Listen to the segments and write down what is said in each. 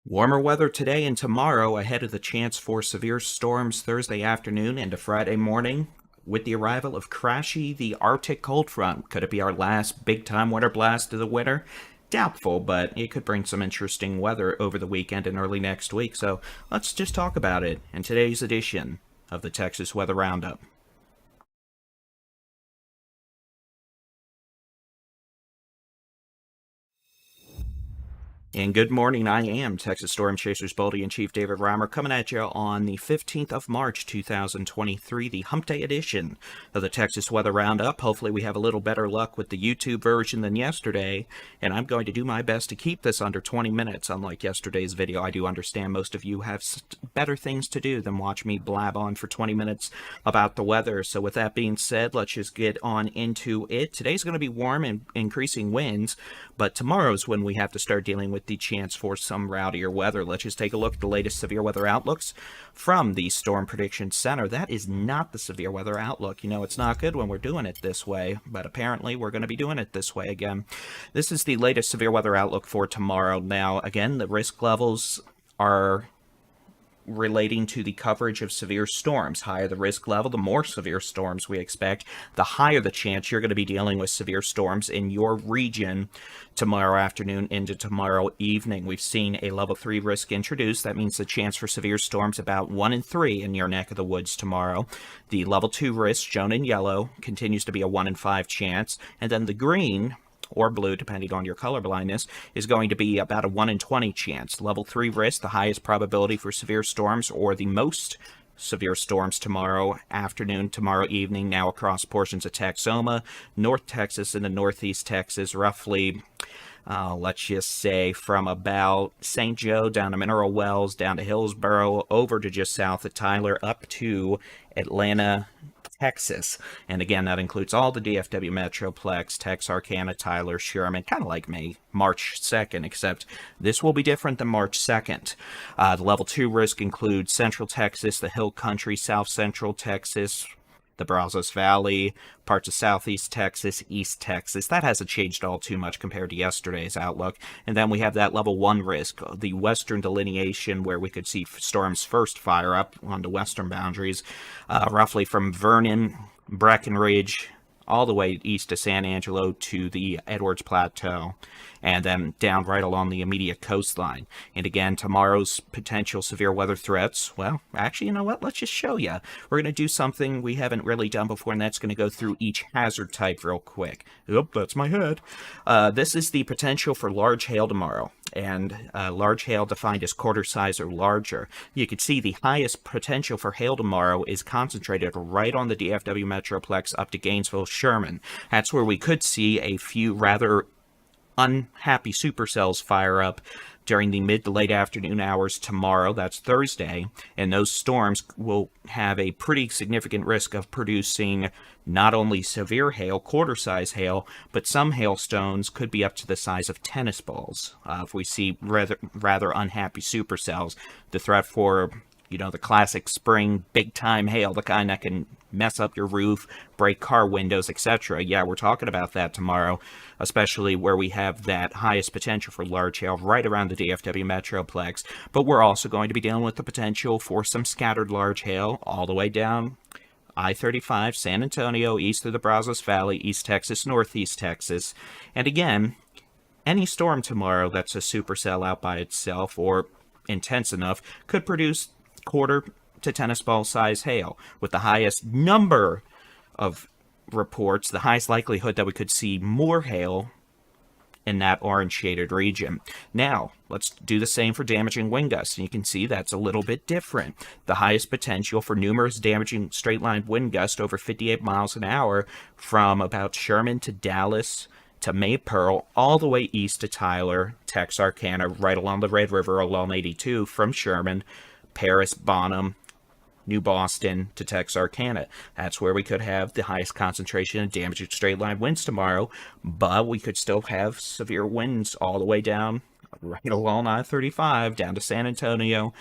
Warmer weather today and tomorrow ahead of the chance for severe storms Thursday afternoon into Friday morning. With the arrival of Crashy, the Arctic cold front, could it be our last big time winter blast of the winter? Doubtful, but it could bring some interesting weather over the weekend and early next week. So let's just talk about it in today's edition of the Texas Weather Roundup. And good morning, I am Texas Storm Chasers Boldy-in-Chief David Reimer coming at you on the 15th of March, 2023, the Hump Day edition of the Texas Weather Roundup. Hopefully we have a little better luck with the YouTube version than yesterday, and I'm going to do my best to keep this under 20 minutes. Unlike yesterday's video, I do understand most of you have better things to do than watch me blab on for 20 minutes about the weather. So with that being said, let's just get on into it. Today's going to be warm and increasing winds, but tomorrow's when we have to start dealing with the chance for some rowdier weather. Let's just take a look at the latest severe weather outlooks from the Storm Prediction Center. That is not the severe weather outlook. You know, it's not good when we're doing it this way, but apparently we're going to be doing it this way again. This is the latest severe weather outlook for tomorrow. Now, again, the risk levels are relating to the coverage of severe storms. Higher the risk level, the more severe storms we expect, the higher the chance you're going to be dealing with severe storms in your region tomorrow afternoon into tomorrow evening. We've seen a level 3 risk introduced. That means the chance for severe storms about 1 in 3 in your neck of the woods tomorrow. The level 2 risk, shown in yellow, continues to be a 1 in 5 chance. And then the green, or blue, depending on your color blindness, is going to be about a 1 in 20 chance. Level 3 risk, the highest probability for severe storms, or the most severe storms tomorrow afternoon, tomorrow evening, now across portions of Texoma, North Texas, and the Northeast Texas, roughly, let's just say from about St. Joe down to Mineral Wells, down to Hillsboro, over to just south of Tyler, up to Atlanta, Texas. And again, that includes all the DFW Metroplex, Texarkana, Tyler, Sherman, kind of like May, March 2nd, except this will be different than March 2nd. The level 2 risk includes Central Texas, the Hill Country, South Central Texas, the Brazos Valley, parts of Southeast Texas, East Texas. That hasn't changed all too much compared to yesterday's outlook. And then we have that level 1 risk, the western delineation where we could see storms first fire up on the western boundaries, roughly from Vernon, Breckenridge, all the way east to San Angelo to the Edwards Plateau, and then down right along the immediate coastline. And again, tomorrow's potential severe weather threats, well, actually, you know what? Let's just show you. We're going to do something we haven't really done before, and that's going to go through each hazard type real quick. Oop, that's my head. This is the potential for large hail tomorrow, and large hail defined as quarter size or larger. You can see the highest potential for hail tomorrow is concentrated right on the DFW Metroplex up to Gainesville, Sherman. That's where we could see a few rather unhappy supercells fire up during the mid to late afternoon hours tomorrow. That's Thursday, and those storms will have a pretty significant risk of producing not only severe hail, quarter-size hail, but some hailstones could be up to the size of tennis balls. If we see rather unhappy supercells, the threat for, you know, the classic spring big-time hail, the kind that can mess up your roof, break car windows, etc. Yeah, we're talking about that tomorrow, especially where we have that highest potential for large hail right around the DFW Metroplex. But we're also going to be dealing with the potential for some scattered large hail all the way down I-35, San Antonio, east of the Brazos Valley, East Texas, Northeast Texas. And again, any storm tomorrow that's a supercell out by itself or intense enough could produce quarter to tennis ball size hail, with the highest number of reports, the highest likelihood that we could see more hail in that orange shaded region. Now, let's do the same for damaging wind gusts. And you can see that's a little bit different. The highest potential for numerous damaging straight line wind gusts over 58 miles an hour from about Sherman to Dallas to Maypearl, all the way east to Tyler, Texarkana, right along the Red River along 82 from Sherman, Paris, Bonham, New Boston to Texarkana. That's where we could have the highest concentration of damaging straight line winds tomorrow, but we could still have severe winds all the way down right along I-35 down to San Antonio,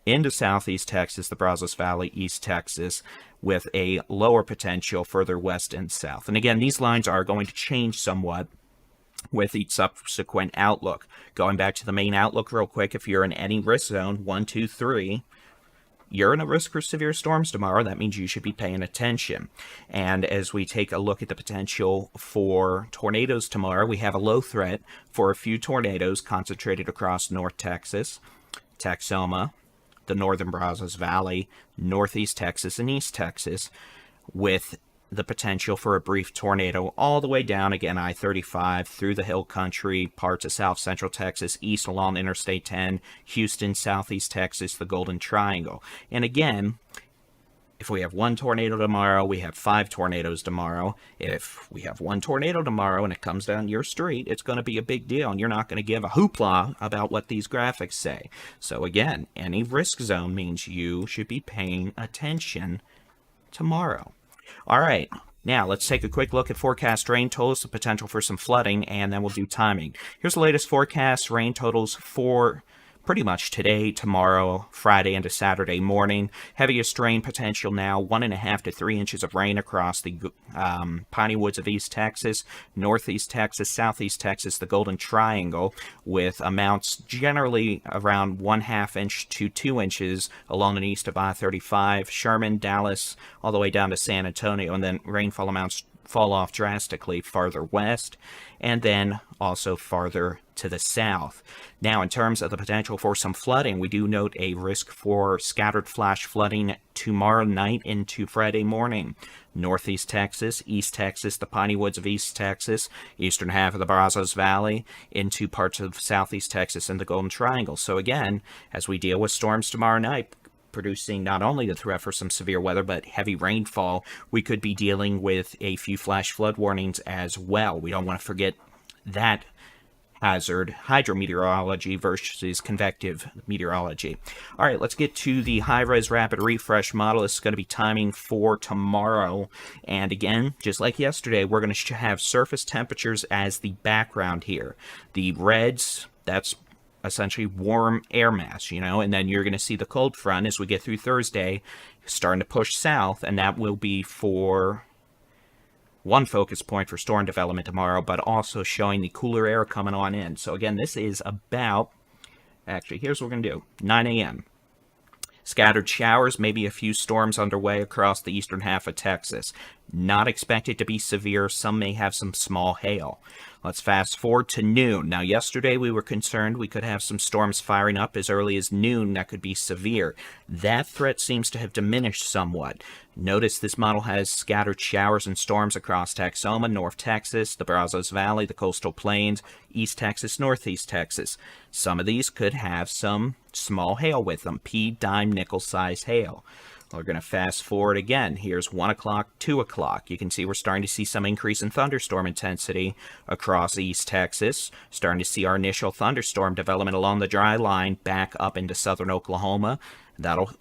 into Southeast Texas, the Brazos Valley, East Texas, with a lower potential further west and south. And again, these lines are going to change somewhat with each subsequent outlook. Going back to the main outlook real quick, if you're in any risk zone, 1, 2, 3, you're in a risk for severe storms tomorrow. That means you should be paying attention. And as we take a look at the potential for tornadoes tomorrow, we have a low threat for a few tornadoes concentrated across North Texas, Texoma, the northern Brazos Valley, northeast Texas, and east Texas, with the potential for a brief tornado all the way down, again, I-35 through the hill country, parts of south central Texas, east along Interstate 10, Houston, southeast Texas, the Golden Triangle. And again, if we have one tornado tomorrow, we have 5 tornadoes tomorrow. If we have one tornado tomorrow and it comes down your street, it's going to be a big deal, and you're not going to give a hoopla about what these graphics say. So again, any risk zone means you should be paying attention tomorrow. All right, now let's take a quick look at forecast rain totals, the potential for some flooding, and then we'll do timing. Here's the latest forecast rain totals for pretty much today, tomorrow, Friday, into Saturday morning. Heaviest rain potential now, 1.5 to 3 inches of rain across the piney woods of East Texas, Northeast Texas, Southeast Texas, the Golden Triangle, with amounts generally around 1/2 inch to 2 inches along and east of I-35, Sherman, Dallas, all the way down to San Antonio, and then rainfall amounts fall off drastically farther west, and then also farther to the south. Now, in terms of the potential for some flooding, we do note a risk for scattered flash flooding tomorrow night into Friday morning. Northeast Texas, East Texas, the piney woods of East Texas, eastern half of the Brazos Valley, into parts of Southeast Texas and the Golden Triangle. So again, as we deal with storms tomorrow night, producing not only the threat for some severe weather, but heavy rainfall, we could be dealing with a few flash flood warnings as well. We don't want to forget that hazard, hydrometeorology versus convective meteorology. All right, let's get to the high-res rapid refresh model. This is going to be timing for tomorrow. And again, just like yesterday, we're going to have surface temperatures as the background here. The reds, that's essentially warm air mass, and then you're going to see the cold front as we get through Thursday starting to push south, and that will be for one focus point for storm development tomorrow, but also showing the cooler air coming on in. So again, this is about, actually, here's what we're going to do, 9 a.m. Scattered showers, maybe a few storms underway across the eastern half of Texas. Not expected to be severe. Some may have some small hail. Let's fast forward to noon. Now, yesterday we were concerned we could have some storms firing up as early as noon that could be severe. That threat seems to have diminished somewhat. Notice this model has scattered showers and storms across Texoma, North Texas, the Brazos Valley, the coastal plains, East Texas, Northeast Texas. Some of these could have some small hail with them, pea, dime, nickel size hail. We're going to fast forward again. Here's 1 o'clock, 2 o'clock. You can see we're starting to see some increase in thunderstorm intensity across East Texas. Starting to see our initial thunderstorm development along the dry line back up into southern Oklahoma. That'll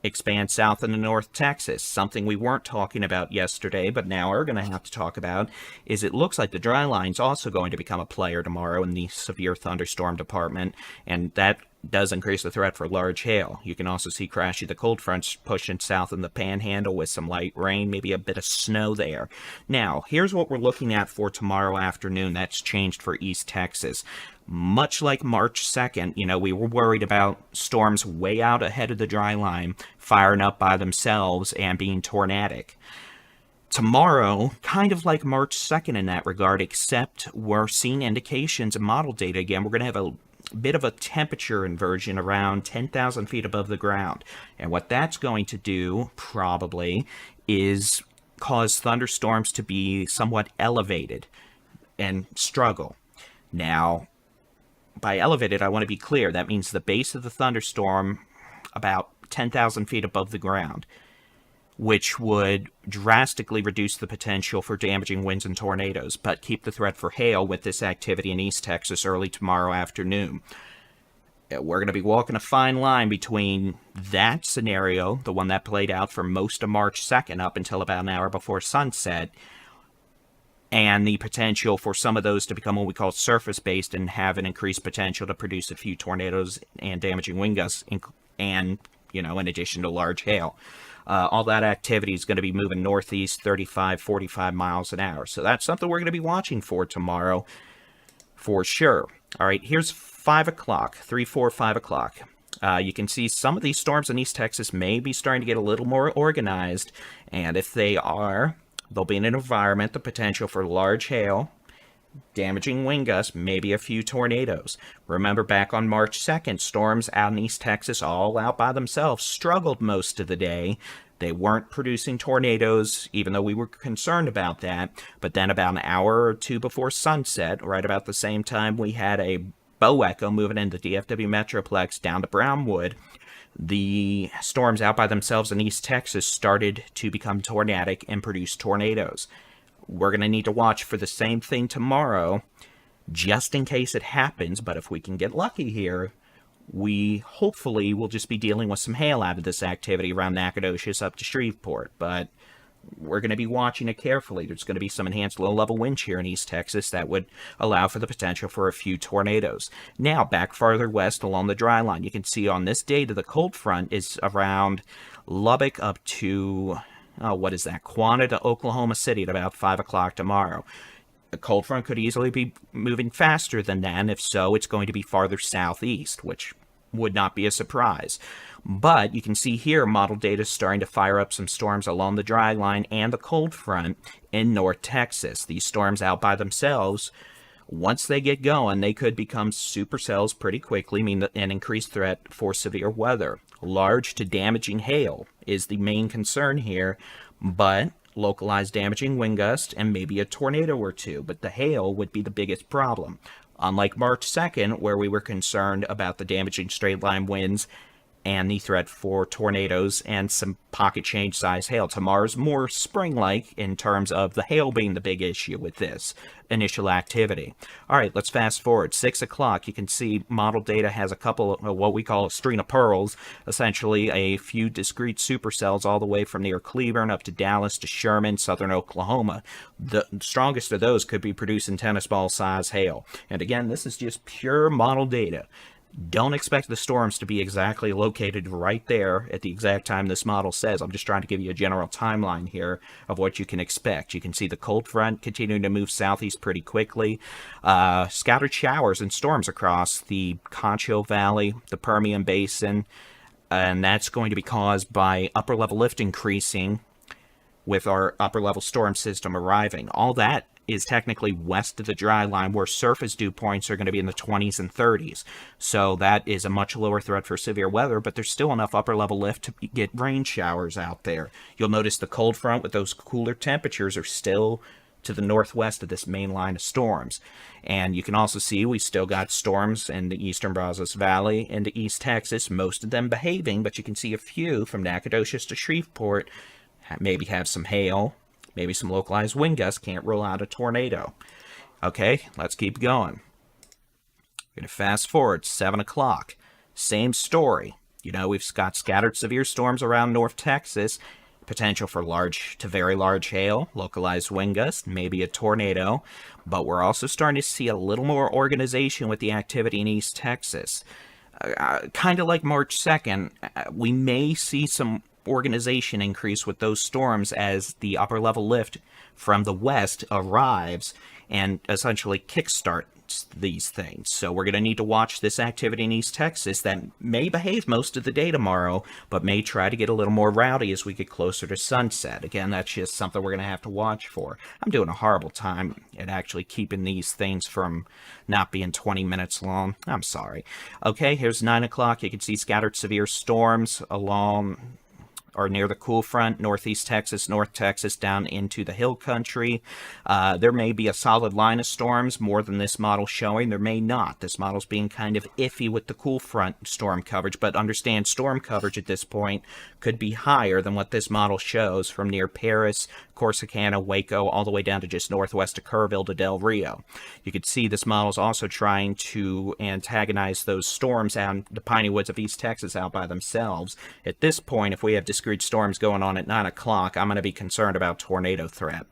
expand south into North Texas. Something we weren't talking about yesterday, but now we're going to have to talk about, is it looks like the dry line's also going to become a player tomorrow in the severe thunderstorm department, and that does increase the threat for large hail. You can also see crashy the cold fronts pushing south in the panhandle with some light rain, maybe a bit of snow there. Now, here's what we're looking at for tomorrow afternoon. That's changed for East Texas. Much like March 2nd, we were worried about storms way out ahead of the dry line, firing up by themselves and being tornadic. Tomorrow, kind of like March 2nd in that regard, except we're seeing indications and model data again. We're going to have a bit of a temperature inversion around 10,000 feet above the ground. And what that's going to do, probably, is cause thunderstorms to be somewhat elevated and struggle. Now, by elevated, I want to be clear. That means the base of the thunderstorm about 10,000 feet above the ground, which would drastically reduce the potential for damaging winds and tornadoes, but keep the threat for hail with this activity in East Texas early tomorrow afternoon. We're going to be walking a fine line between that scenario, the one that played out for most of March 2nd up until about an hour before sunset, and the potential for some of those to become what we call surface-based and have an increased potential to produce a few tornadoes and damaging wind gusts, and, in addition to large hail. All that activity is going to be moving northeast 35, 45 miles an hour. So that's something we're going to be watching for tomorrow. for sure. All right, here's 5 o'clock, 3, 4, 5 o'clock. You can see some of these storms in East Texas may be starting to get a little more organized, and if they are, they'll be in an environment, the potential for large hail, damaging wind gusts, maybe a few tornadoes. Remember back on March 2nd, storms out in East Texas, all out by themselves, struggled most of the day. They weren't producing tornadoes, even though we were concerned about that. But then about an hour or two before sunset, right about the same time we had a bow echo moving into DFW Metroplex down to Brownwood, the storms out by themselves in East Texas started to become tornadic and produce tornadoes. We're going to need to watch for the same thing tomorrow, just in case it happens. But if we can get lucky here, we hopefully will just be dealing with some hail out of this activity around Nacogdoches up to Shreveport. But we're going to be watching it carefully. There's going to be some enhanced low-level wind shear in East Texas that would allow for the potential for a few tornadoes. Now, back farther west along the dry line, you can see on this data the cold front is around Lubbock up to, what is that, Quanah to Oklahoma City at about 5 o'clock tomorrow. The cold front could easily be moving faster than that, and if so, it's going to be farther southeast, which would not be a surprise. But you can see here model data starting to fire up some storms along the dry line and the cold front in North Texas. These storms out by themselves, once they get going, they could become supercells pretty quickly, meaning an increased threat for severe weather. Large to damaging hail is the main concern here, but localized damaging wind gusts and maybe a tornado or two, but the hail would be the biggest problem. Unlike March 2nd, where we were concerned about the damaging straight line winds and the threat for tornadoes and some pocket change size hail. Tomorrow's more spring-like in terms of the hail being the big issue with this initial activity. All right, let's fast forward. 6 o'clock, you can see model data has a couple of what we call a string of pearls, essentially a few discrete supercells all the way from near Cleburne up to Dallas to Sherman, southern Oklahoma. The strongest of those could be producing tennis ball size hail. And again, this is just pure model data. Don't expect the storms to be exactly located right there at the exact time this model says. I'm just trying to give you a general timeline here of what you can expect. You can see the cold front continuing to move southeast pretty quickly. Scattered showers and storms across the Concho Valley, the Permian Basin, and that's going to be caused by upper level lift increasing with our upper level storm system arriving. All that is technically west of the dry line, where surface dew points are going to be in the 20s and 30s. So that is a much lower threat for severe weather, but there's still enough upper level lift to get rain showers out there. You'll notice the cold front with those cooler temperatures are still to the northwest of this main line of storms. And you can also see we still got storms in the eastern Brazos Valley into East Texas, most of them behaving, but you can see a few from Nacogdoches to Shreveport maybe have some hail, maybe some localized wind gusts. Can't rule out a tornado. Okay, let's keep going. We're going to fast forward, 7 o'clock. Same story. You know, we've got scattered severe storms around North Texas, potential for large to very large hail, localized wind gusts, maybe a tornado, but we're also starting to see a little more organization with the activity in East Texas. Kind of like March 2nd, we may see some organization increase with those storms as the upper level lift from the west arrives and essentially kickstarts these things. So we're going to need to watch this activity in East Texas that may behave most of the day tomorrow, but may try to get a little more rowdy as we get closer to sunset. Again, that's just something we're going to have to watch for. I'm doing a horrible time at actually keeping these things from not being 20 minutes long. I'm sorry. Okay, here's 9 o'clock. You can see scattered severe storms along or near the cool front, northeast Texas, North Texas, down into the hill country. There may be a solid line of storms, more than this model showing. There may not. This model's being kind of iffy with the cool front storm coverage, but understand storm coverage at this point could be higher than what this model shows from near Paris, Corsicana, Waco, all the way down to just northwest of Kerrville to Del Rio. You can see this model's also trying to antagonize those storms out in the piney woods of East Texas out by themselves. At this point, if we have discrete storms going on at 9 o'clock, I'm going to be concerned about tornado threat.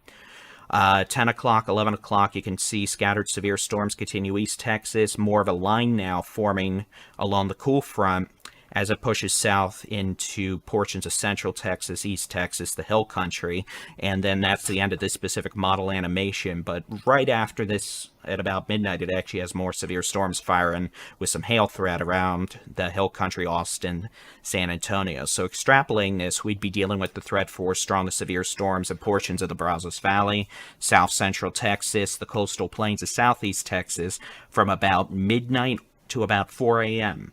10 o'clock, 11 o'clock, you can see scattered severe storms continue East Texas. More of a line now forming along the cool front as it pushes south into portions of central Texas, East Texas, the hill country, and then that's the end of this specific model animation. But right after this, at about midnight, it actually has more severe storms firing with some hail threat around the hill country, Austin, San Antonio. So extrapolating this, we'd be dealing with the threat for strong to severe storms in portions of the Brazos Valley, south central Texas, the coastal plains of southeast Texas from about midnight to about 4 a.m.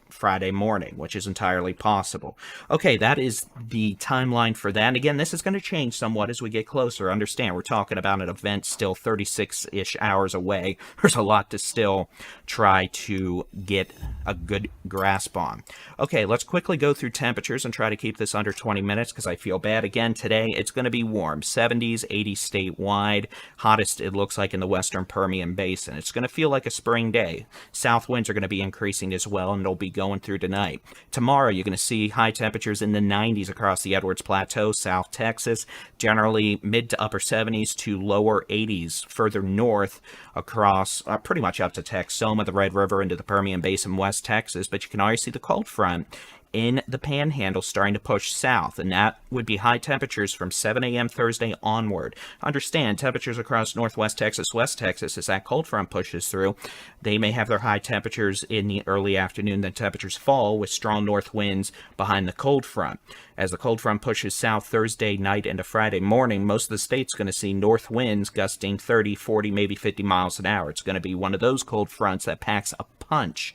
Friday morning, which is entirely possible. Okay, that is the timeline for that. And again, this is going to change somewhat as we get closer. Understand, we're talking about an event still 36-ish hours away. There's a lot to still try to get a good grasp on. Okay, let's quickly go through temperatures and try to keep this under 20 minutes because I feel bad. Again, today it's going to be warm, 70s, 80s statewide. Hottest it looks like in the western Permian Basin. It's going to feel like a spring day. South winds are going to be increasing as well, and they'll be going through tonight. Tomorrow, you're going to see high temperatures in the 90s across the Edwards Plateau, South Texas, generally mid to upper 70s to lower 80s further north across pretty much up to Texoma, the Red River, into the Permian Basin, West Texas. But you can already see the cold front in the Panhandle starting to push south, and that would be high temperatures from 7 a.m. Thursday onward. Understand, temperatures across northwest Texas, West Texas, as that cold front pushes through, they may have their high temperatures in the early afternoon, then temperatures fall with strong north winds behind the cold front. As the cold front pushes south Thursday night into Friday morning, most of the state's going to see north winds gusting 30, 40, maybe 50 miles an hour. It's going to be one of those cold fronts that packs a punch.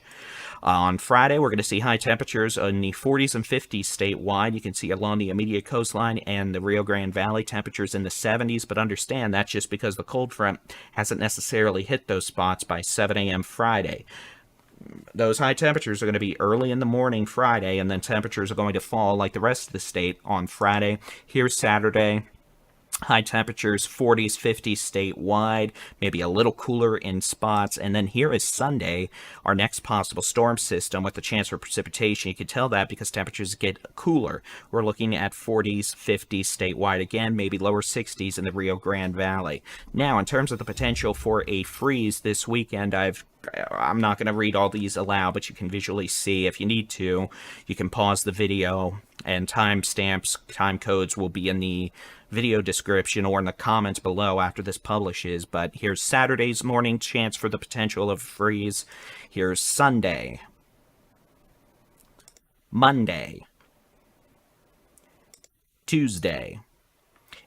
On Friday, we're going to see high temperatures in the 40s and 50s statewide. You can see along the immediate coastline and the Rio Grande Valley, temperatures in the 70s, but understand that's just because the cold front hasn't necessarily hit those spots by 7 a.m. Friday. Those high temperatures are going to be early in the morning Friday, and then temperatures are going to fall like the rest of the state on Friday. Here's Saturday. High temperatures, 40s, 50s statewide, maybe a little cooler in spots. And then here is Sunday, our next possible storm system with the chance for precipitation. You can tell that because temperatures get cooler. We're looking at 40s, 50s statewide again, maybe lower 60s in the Rio Grande Valley. Now, in terms of the potential for a freeze this weekend, I'm not going to read all these aloud, but you can visually see. If you need to, you can pause the video, and timestamps, time codes will be in the video description or in the comments below after this publishes. But here's Saturday's morning chance for the potential of freeze. Here's Sunday, Monday, Tuesday.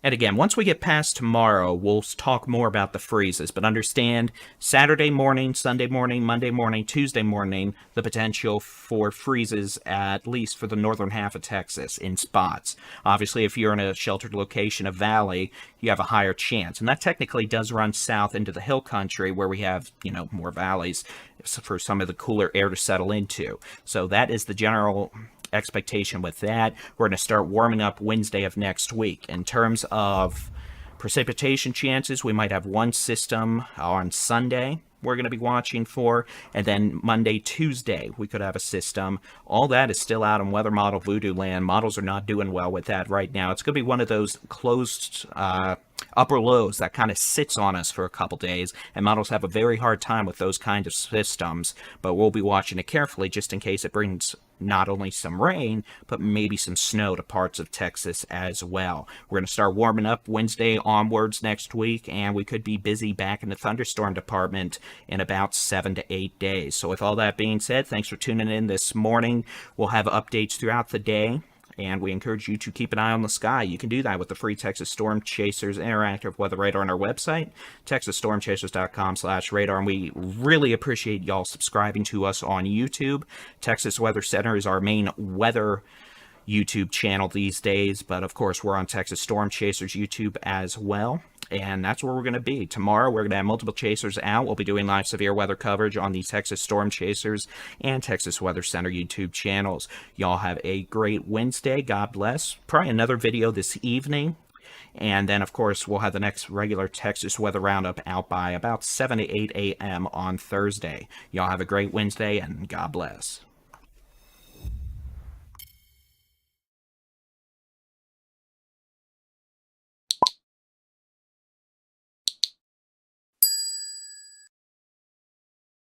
And again, once we get past tomorrow, we'll talk more about the freezes. But understand, Saturday morning, Sunday morning, Monday morning, Tuesday morning, the potential for freezes, at least for the northern half of Texas, in spots. Obviously, if you're in a sheltered location, a valley, you have a higher chance. And that technically does run south into the hill country where we have, more valleys for some of the cooler air to settle into. So that is the general expectation with that. We're going to start warming up Wednesday of next week. In terms of precipitation chances, we might have one system on Sunday we're going to be watching for, and then Monday, Tuesday, we could have a system. All that is still out in weather model voodoo land. Models are not doing well with that right now. It's going to be one of those closed upper lows that kind of sits on us for a couple days, and models have a very hard time with those kinds of systems, but we'll be watching it carefully just in case it brings not only some rain, but maybe some snow to parts of Texas as well. We're going to start warming up Wednesday onwards next week, and we could be busy back in the thunderstorm department in about 7 to 8 days. So with all that being said, thanks for tuning in this morning. We'll have updates throughout the day, and we encourage you to keep an eye on the sky. You can do that with the free Texas Storm Chasers interactive weather radar on our website, texasstormchasers.com/radar. And we really appreciate y'all subscribing to us on YouTube. Texas Weather Center is our main weather YouTube channel these days, but of course we're on Texas Storm Chasers YouTube as well. And that's where we're going to be. Tomorrow, we're going to have multiple chasers out. We'll be doing live severe weather coverage on the Texas Storm Chasers and Texas Weather Center YouTube channels. Y'all have a great Wednesday. God bless. Probably another video this evening. And then, of course, we'll have the next regular Texas Weather Roundup out by about 7 to 8 a.m. on Thursday. Y'all have a great Wednesday, and God bless.